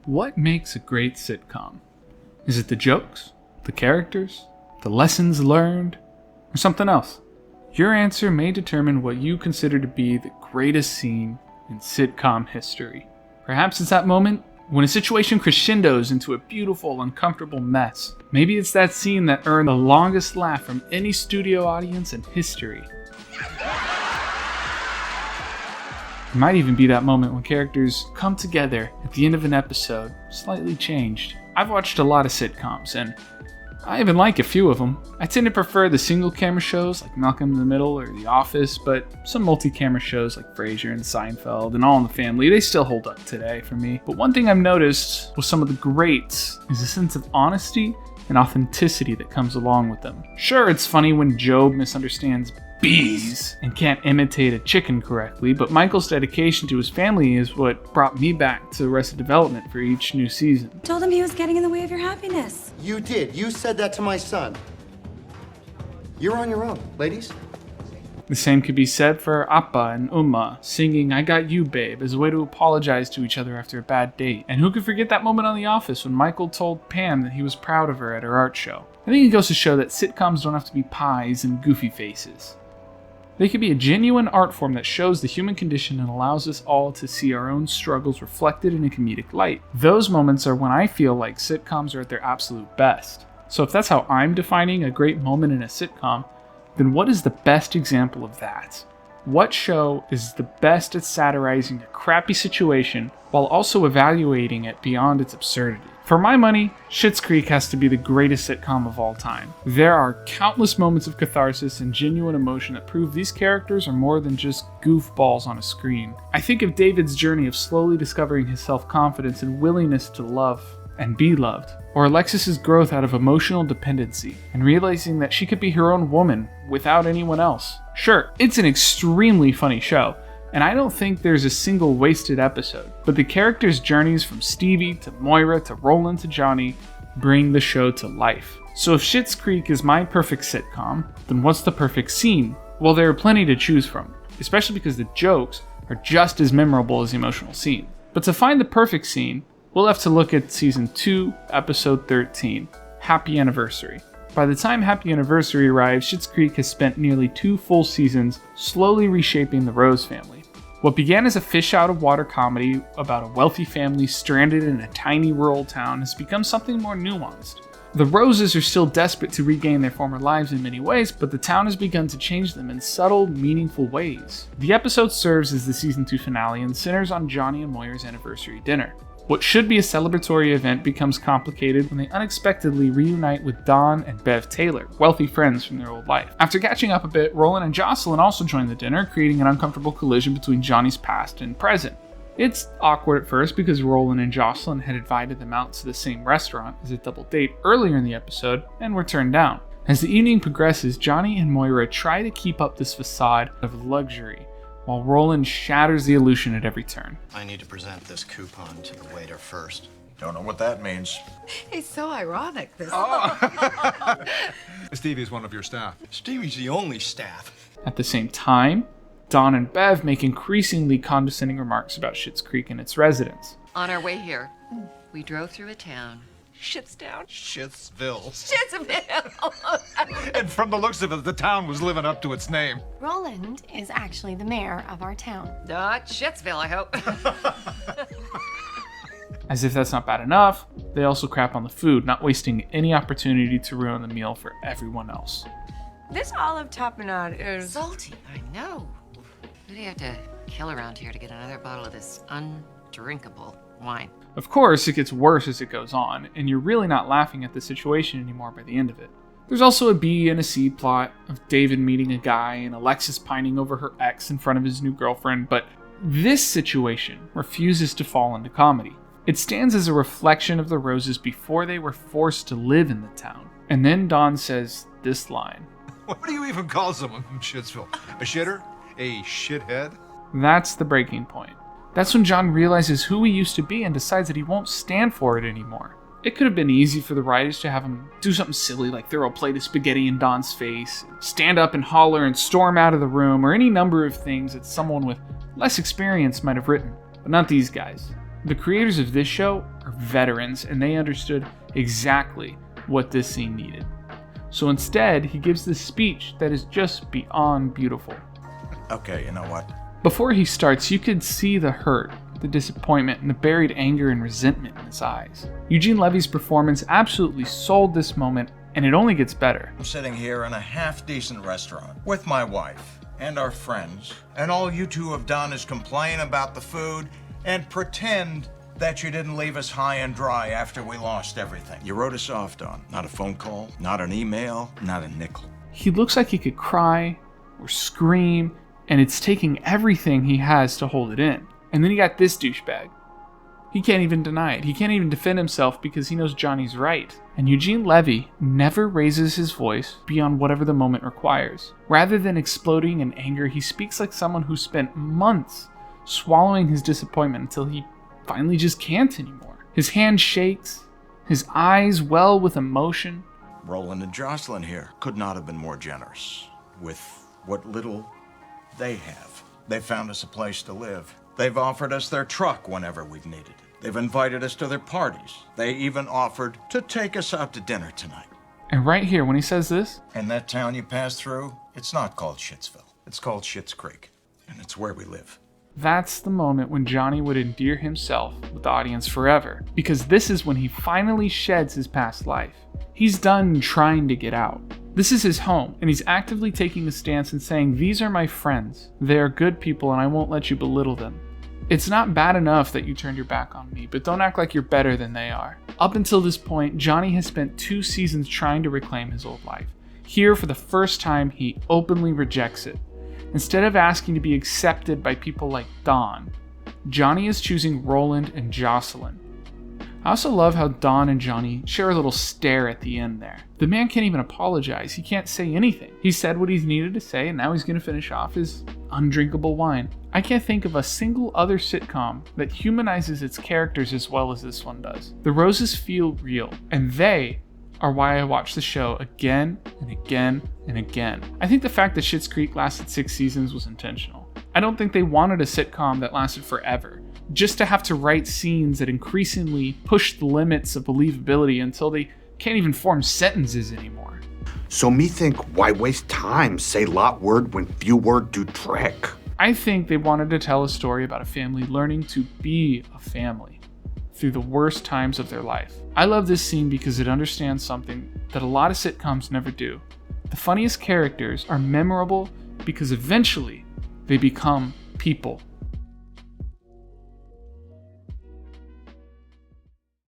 What makes a great sitcom? Is it the jokes, the characters, the lessons learned, or something else? Your answer may determine what you consider to be the greatest scene in sitcom history. Perhaps it's that moment when a situation crescendos into a beautiful, uncomfortable mess. Maybe it's that scene that earned the longest laugh from any studio audience in history. It might even be that moment when characters come together at the end of an episode, slightly changed. I've watched a lot of sitcoms, and I even like a few of them. I tend to prefer the single-camera shows like Malcolm in the Middle or The Office, but some multi-camera shows like Frasier and Seinfeld and All in the Family, they still hold up today for me. But one thing I've noticed with some of the greats is a sense of honesty and authenticity that comes along with them. Sure, it's funny when Job misunderstands bees and can't imitate a chicken correctly, but Michael's dedication to his family is what brought me back to Arrested Development for each new season. Told him he was getting in the way of your happiness. You did. You said that to my son. You're on your own, ladies. The same could be said for Appa and Uma singing I Got You Babe as a way to apologize to each other after a bad date. And who could forget that moment on The Office when Michael told Pam that he was proud of her at her art show. I think it goes to show that sitcoms don't have to be pies and goofy faces. They could be a genuine art form that shows the human condition and allows us all to see our own struggles reflected in a comedic light. Those moments are when I feel like sitcoms are at their absolute best. So if that's how I'm defining a great moment in a sitcom, then what is the best example of that? What show is the best at satirizing a crappy situation while also evaluating it beyond its absurdity? For my money, Schitt's Creek has to be the greatest sitcom of all time. There are countless moments of catharsis and genuine emotion that prove these characters are more than just goofballs on a screen. I think of David's journey of slowly discovering his self-confidence and willingness to love and be loved, or Alexis's growth out of emotional dependency and realizing that she could be her own woman without anyone else. Sure, it's an extremely funny show, and I don't think there's a single wasted episode, but the characters' journeys from Stevie to Moira to Roland to Johnny bring the show to life. So if Schitt's Creek is my perfect sitcom, then what's the perfect scene? Well, there are plenty to choose from, especially because the jokes are just as memorable as the emotional scene. But to find the perfect scene, we'll have to look at Season 2, Episode 13, Happy Anniversary. By the time Happy Anniversary arrives, Schitt's Creek has spent nearly 2 full seasons slowly reshaping the Rose family. What began as a fish-out-of-water comedy about a wealthy family stranded in a tiny rural town has become something more nuanced. The Roses are still desperate to regain their former lives in many ways, but the town has begun to change them in subtle, meaningful ways. The episode serves as the Season 2 finale and centers on Johnny and Moira's anniversary dinner. What should be a celebratory event becomes complicated when they unexpectedly reunite with Don and Bev Taylor, wealthy friends from their old life. After catching up a bit, Roland and Jocelyn also join the dinner, creating an uncomfortable collision between Johnny's past and present. It's awkward at first because Roland and Jocelyn had invited them out to the same restaurant as a double date earlier in the episode and were turned down. As the evening progresses, Johnny and Moira try to keep up this facade of luxury, while Roland shatters the illusion at every turn. I need to present this coupon to the waiter first. Don't know what that means. It's so ironic, this. Stevie's one of your staff. Stevie's the only staff. At the same time, Don and Bev make increasingly condescending remarks about Schitt's Creek and its residents. On our way here, we drove through a town. Schittsville. Schittsville. Schittsville! And from the looks of it, the town was living up to its name. Roland is actually the mayor of our town. Not Schittsville, I hope. As if that's not bad enough, they also crap on the food, not wasting any opportunity to ruin the meal for everyone else. This olive tapenade is... Salty, I know. Who do you have to kill around here to get another bottle of this undrinkable wine? Of course, it gets worse as it goes on, and you're really not laughing at the situation anymore by the end of it. There's also a B and a C plot of David meeting a guy and Alexis pining over her ex in front of his new girlfriend, but this situation refuses to fall into comedy. It stands as a reflection of the Roses before they were forced to live in the town. And then Don says this line. What do you even call someone from Schittsville? A shitter? A shithead? That's the breaking point. That's when John realizes who he used to be and decides that he won't stand for it anymore. It could have been easy for the writers to have him do something silly like throw a plate of spaghetti in Don's face, stand up and holler and storm out of the room, or any number of things that someone with less experience might have written. But not these guys. The creators of this show are veterans, and they understood exactly what this scene needed. So instead, he gives this speech that is just beyond beautiful. Okay, you know what? Before he starts, you could see the hurt, the disappointment, and the buried anger and resentment in his eyes. Eugene Levy's performance absolutely sold this moment, and it only gets better. I'm sitting here in a half-decent restaurant with my wife and our friends, and all you two have done is complain about the food and pretend that you didn't leave us high and dry after we lost everything. You wrote us off, Don. Not a phone call, not an email, not a nickel. He looks like he could cry or scream, and it's taking everything he has to hold it in. And then you got this douchebag. He can't even deny it. He can't even defend himself because he knows Johnny's right. And Eugene Levy never raises his voice beyond whatever the moment requires. Rather than exploding in anger, he speaks like someone who spent months swallowing his disappointment until he finally just can't anymore. His hand shakes, his eyes well with emotion. Roland and Jocelyn here could not have been more generous with what little they have. They found us a place to live. They've offered us their truck whenever we've needed it. They've invited us to their parties. They even offered to take us out to dinner tonight. And right here, when he says this, And that town you pass through, it's not called Schittsville. It's called Schitt's Creek. And it's where we live. that's the moment when Johnny would endear himself with the audience forever. Because this is when he finally sheds his past life. He's done trying to get out. This is his home, and he's actively taking a stance and saying, "These are my friends. They are good people, and I won't let you belittle them. It's not bad enough that you turned your back on me, but don't act like you're better than they are." Up until this point, Johnny has spent 2 seasons trying to reclaim his old life. Here, for the first time, he openly rejects it. Instead of asking to be accepted by people like Don, Johnny is choosing Roland and Jocelyn. I also love how Don and Johnny share a little stare at the end there. The man can't even apologize. He can't say anything. He said what he's needed to say, and now he's going to finish off his undrinkable wine. I can't think of a single other sitcom that humanizes its characters as well as this one does. The roses feel real, and they are why I watch the show again and again and again. I think the fact that Schitt's Creek lasted 6 seasons was intentional. I don't think they wanted a sitcom that lasted forever, just to have to write scenes that increasingly push the limits of believability until they can't even form sentences anymore. So me think, why waste time? Say lot word when few word do trick. I think they wanted to tell a story about a family learning to be a family through the worst times of their life. I love this scene because it understands something that a lot of sitcoms never do. The funniest characters are memorable because eventually they become people.